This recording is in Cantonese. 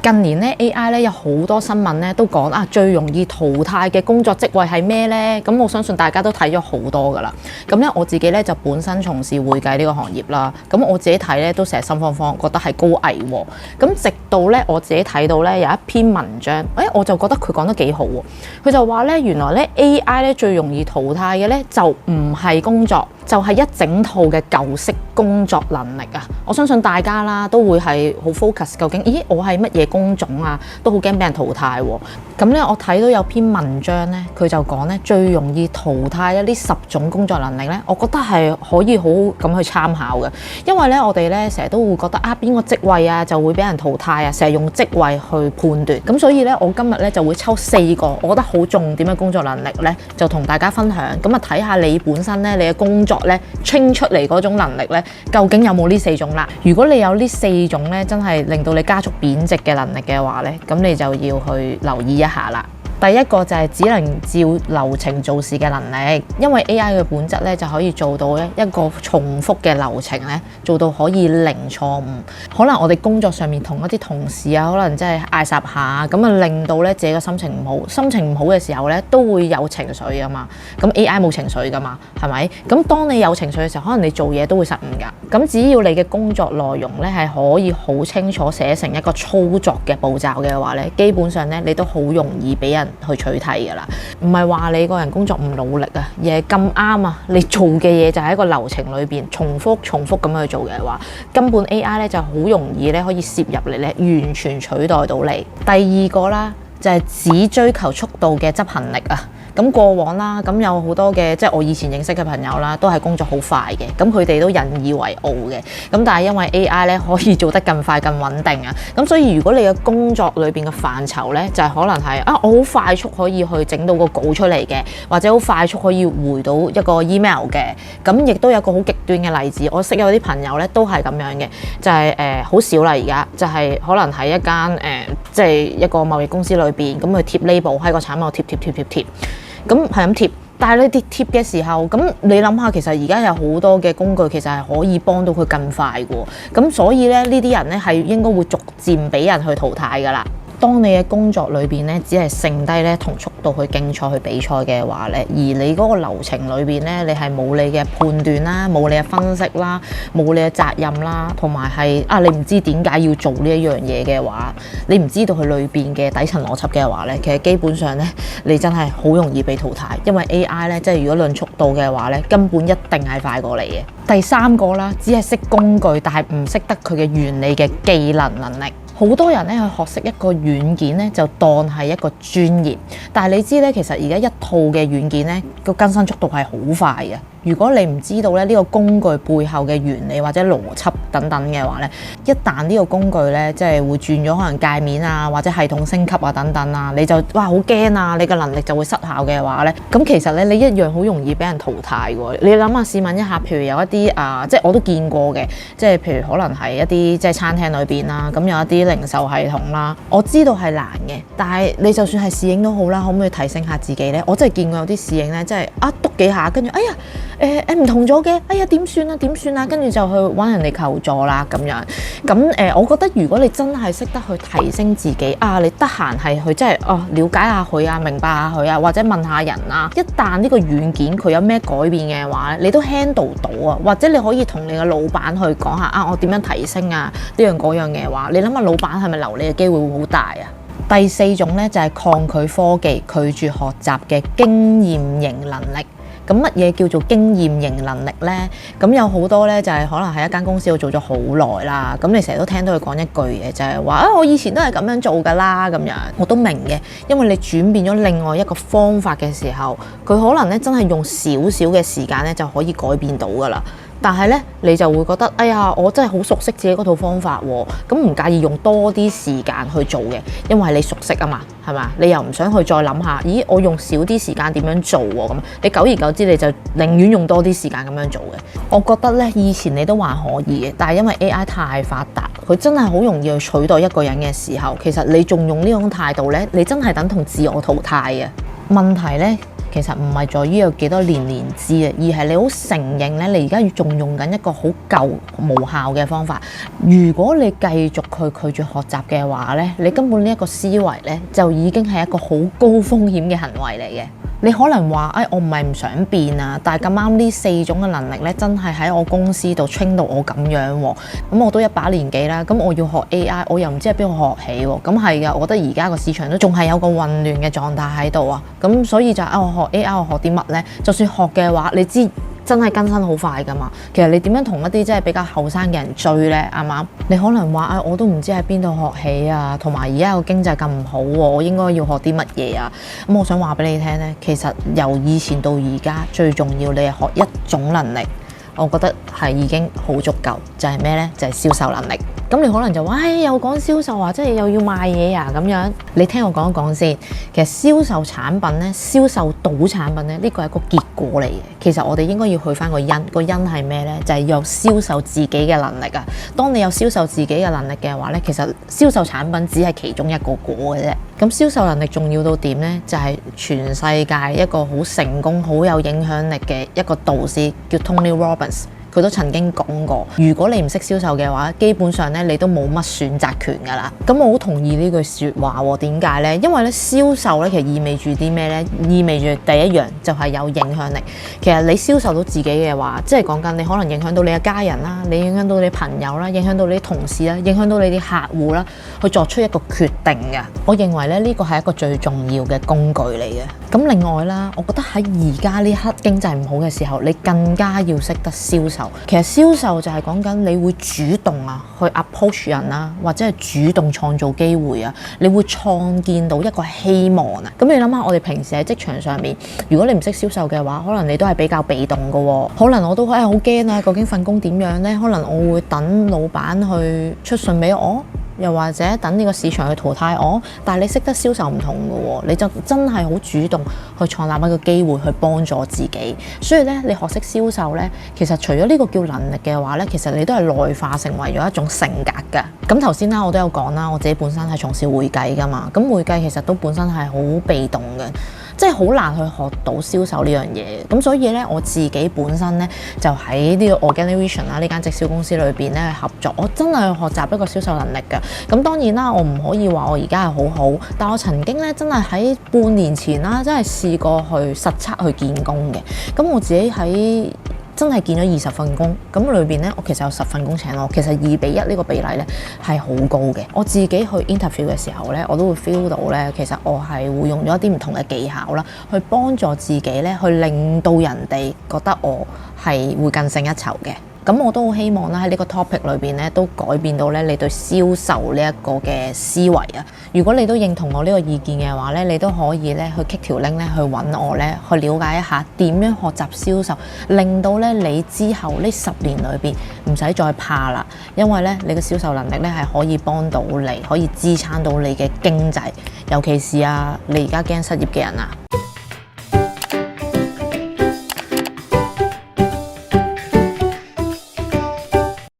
近年咧 AI 咧有好多新聞咧都講最容易淘汰嘅工作職位係咩咧？咁我相信大家都睇咗好多噶啦。咁咧我自己咧就本身從事會計呢個行業啦。咁我自己睇咧都成日心慌慌，覺得係高危喎。咁直到咧我自己睇到咧有一篇文章，我就覺得佢講得幾好喎。佢就話咧原來咧 AI 咧最容易淘汰嘅咧就唔係工作，就係一整套嘅舊式工作能力啊！我相信大家啦都會係好 focus， 究竟我係乜嘢工種啊？都好驚俾人淘汰喎。咁咧我睇到有篇文章咧，佢就講咧最容易淘汰呢10種工作能力咧，我覺得係可以好咁去參考嘅。因為咧我哋咧成日都會覺得邊個職位就會俾人淘汰啊，成日用職位去判斷。咁所以咧我今日咧就會抽4個我覺得好重點嘅工作能力咧，就同大家分享。咁睇下你本身咧你嘅工作咧清出嚟嗰種能力咧，究竟有冇呢4種啦？如果你有呢4種咧，真係令到你加速貶值嘅能力嘅話咧，咁你就要去留意一下啦。第一個就係只能照流程做事嘅能力，因為 AI 嘅本質咧就可以做到一個重複嘅流程咧，做到可以零錯誤。可能我哋工作上面同一啲同事可能真係嗌霎下，咁令到咧自己嘅心情唔好。心情唔好嘅時候咧，都會有情緒噶嘛。咁 AI 冇情緒噶嘛，係咪？咁當你有情緒嘅時候，可能你做嘢都會失誤噶。咁只要你嘅工作內容咧係可以好清楚寫成一個操作嘅步驟嘅話咧，基本上咧你都好容易俾人去取締噶啦，唔係話你個人工作唔努力而係咁啱你做嘅嘢就喺一個流程裏邊重複咁樣去做嘅話，根本 AI 咧就好容易咧可以攝入嚟咧，完全取代到你。第二個啦，就係只追求速度嘅執行力啊。咁過往啦，咁有好多嘅即係我以前認識嘅朋友啦，都係工作好快嘅，咁佢哋都引以為傲嘅。咁但係因為 AI 咧可以做得更快更穩定啊，咁所以如果你嘅工作裏邊嘅範疇咧，就係可能係我好快速可以去整到個稿出嚟嘅，或者好快速可以回到一個 email 嘅。咁亦都有個好極端嘅例子，我識有啲朋友咧都係咁樣嘅，就係好少啦而家，就係可能喺一間即係一個貿易公司裏邊，咁佢貼 label 喺個產品度貼。咁係咁貼，但係你貼嘅時候，咁你諗下，其實而家有好多嘅工具，其實係可以幫到佢更快嘅。咁所以咧，呢啲人咧係應該會逐漸俾人去淘汰㗎啦。當你嘅工作裏邊咧，只係剩低咧同速度去競賽去比賽嘅話咧，而你嗰個流程裏邊咧，你係冇你嘅判斷啦，冇你嘅分析啦，冇你嘅責任啦，同埋係你唔知點解要做呢一樣嘢嘅話，你唔知道佢裏邊嘅底層邏輯嘅話咧，其實基本上咧，你真係好容易被淘汰，因為 AI 咧，即係如果論速度嘅話咧，根本一定係快過你嘅。第三個啦，只係識工具，但係唔識得佢嘅原理嘅技能力。好多人咧去學識一個軟件咧，就當係一個專業，但係你知咧，其實而家一套嘅軟件咧，個更新速度係好快嘅。如果你唔知道咧呢個工具背後嘅原理或者邏輯等等嘅話咧，一旦呢個工具咧即係會轉咗可能界面或者系統升級等等你就好驚你嘅能力就會失效嘅話咧，咁其實咧你一樣好容易俾人淘汰喎。你諗下試問一下，譬如有一啲即係我都見過嘅，即係譬如可能係一啲即係餐廳裏邊啦，咁有一啲零售系統啦，我知道係難嘅，但係你就算係侍應都好啦，可唔可以提升下自己咧？我真係見過有啲侍應咧，即係篤幾下，跟住唔同咗嘅，點算啊？跟住就去揾人哋求助啦咁樣。咁我覺得如果你真係識得去提升自己你得閒係去即係了解下佢明白下佢或者問下人一旦呢個軟件佢有咩改變嘅話，你都 handle 到或者你可以同你嘅老闆去講下我點樣提升呢樣嗰樣嘅話，你諗下老闆係咪留你嘅機會會好大啊？第4種咧就係抗拒科技、拒絕學習嘅經驗型能力。咁乜嘢叫做經驗型能力呢？咁有好多咧，就係可能喺一間公司度做咗好耐啦。咁你成日都聽到佢講一句嘢，就係話我以前都係咁樣做㗎啦咁樣。我都明嘅，因為你轉變咗另外一個方法嘅時候，佢可能咧真係用少少嘅時間咧就可以改變到㗎啦。但係咧，你就會覺得，我真係好熟悉自己嗰套方法喎，咁唔介意用多啲時間去做嘅，因為你熟悉啊嘛，係嘛？你又唔想去再諗下，咦，我用少啲時間點樣做喎？咁你久而久之，你就寧願用多啲時間咁樣做嘅。我覺得咧，以前你都還可以嘅，但係因為 AI 太發達，佢真係好容易去取代一個人嘅時候，其實你仲用呢種態度咧，你真係等同自我淘汰嘅。問題咧其實唔係在於有幾多年資啊，而係你好承認咧，你而家仲用緊一個好舊無效嘅方法。如果你繼續拒絕學習嘅話咧，你根本呢一個思維咧就已經係一個好高風險嘅行為嚟嘅。你可能話，我唔係唔想變啊，但係咁啱呢4種嘅能力咧，真係喺我公司度 train 到我咁樣喎。咁我都一把年紀啦，咁我要學 AI，我又唔知喺邊度學起喎。咁係㗎，我覺得而家個市場都仲係有個混亂嘅狀態喺度啊。咁所以就我學 AI，我學啲乜咧？就算學嘅話，你知真係更新好快㗎嘛。其實你點樣同一啲即係比較後生嘅人追咧？啱啱？你可能話，我都唔知喺邊度學起啊，同埋而家個經濟咁唔好喎，我應該要學啲乜嘢啊？咁我想話俾你聽咧，其實由以前到而家，最重要你係學一種能力，我覺得係已經好足夠。就係咩咧？就係銷售能力。咁你可能就話，又講銷售啊，即係又要賣嘢啊咁樣。你聽我講一講先。其實銷售產品咧，銷售到產品咧，呢個係一個結果嚟嘅。其實我哋應該要去翻個因，個因係咩咧？就係有銷售自己嘅能力啊。當你有銷售自己嘅能力嘅話咧，其實銷售產品只係其中一個果嘅啫。咁銷售能力重要到點咧？就係全世界一個好成功、好有影響力嘅一個導師，叫 Tony Robbins。佢都曾經講過，如果你唔識銷售嘅話，基本上咧你都冇乜選擇權㗎啦。咁我好同意呢句説話喎。點解咧？因為咧銷售咧其實意味住啲咩咧？意味住第一樣就係有影響力。其實你銷售到自己嘅話，即係講緊你可能影響到你嘅家人啦，你影響到你朋友啦，影響到你啲同事啦，影響到你啲客戶啦，去作出一個決定嘅。我認為咧呢個係一個最重要嘅工具嚟嘅。咁另外啦，我覺得喺而家呢刻經濟唔好嘅時候，你更加要識得銷售。其實銷售就係講緊你會主動去 approach 人啦，或者係主動創造機會啊，你會創建到一個希望啊。咁你諗下，我哋平時喺職場上面，如果你唔識銷售嘅話，可能你都係比較被動㗎喎。可能我都好驚啊，究竟份工點樣呢？可能我會等老闆去出信俾我。又或者等呢個市場去淘汰我，但係你識得銷售唔同嘅喎，你就真係好主動去創立一個機會去幫助自己。所以咧，你學識銷售咧，其實除咗呢個叫能力嘅話咧，其實你都係內化成為咗一種性格㗎。咁頭先啦，我都有講啦，我自己本身係從事會計㗎嘛，咁會計其實都本身係好被動嘅。即係好難去學到銷售呢樣嘢，咁所以咧我自己本身咧就喺呢個 Organivision 啦呢間直銷公司裏邊咧去合作，我真係去學習一個銷售能力㗎。咁當然啦，我唔可以話我而家係好好，但我曾經咧真係喺半年前啦，真係試過去實測去見工嘅。咁我自己喺真係見咗20份工，咁裏邊咧，我其實有10份工請我，其實2:1呢個比例咧係好高嘅。我自己去 interview 嘅時候咧，我都會 feel 到咧，其實我係會用咗一啲唔同嘅技巧啦，去幫助自己咧，去令到人哋覺得我係會更勝一籌嘅。咁我都好希望咧喺呢個 topic 裏邊咧都改變到咧你對銷售呢一個嘅思維啊！如果你都認同我呢個意見嘅話咧，你都可以咧去 click 條 link 咧去揾我咧去了解一下點樣學習銷售，令到咧你之後呢10年裏邊唔使再怕啦，因為咧你嘅銷售能力咧係可以幫到你，可以支撐到你嘅經濟，尤其是你而家驚失業嘅人啊！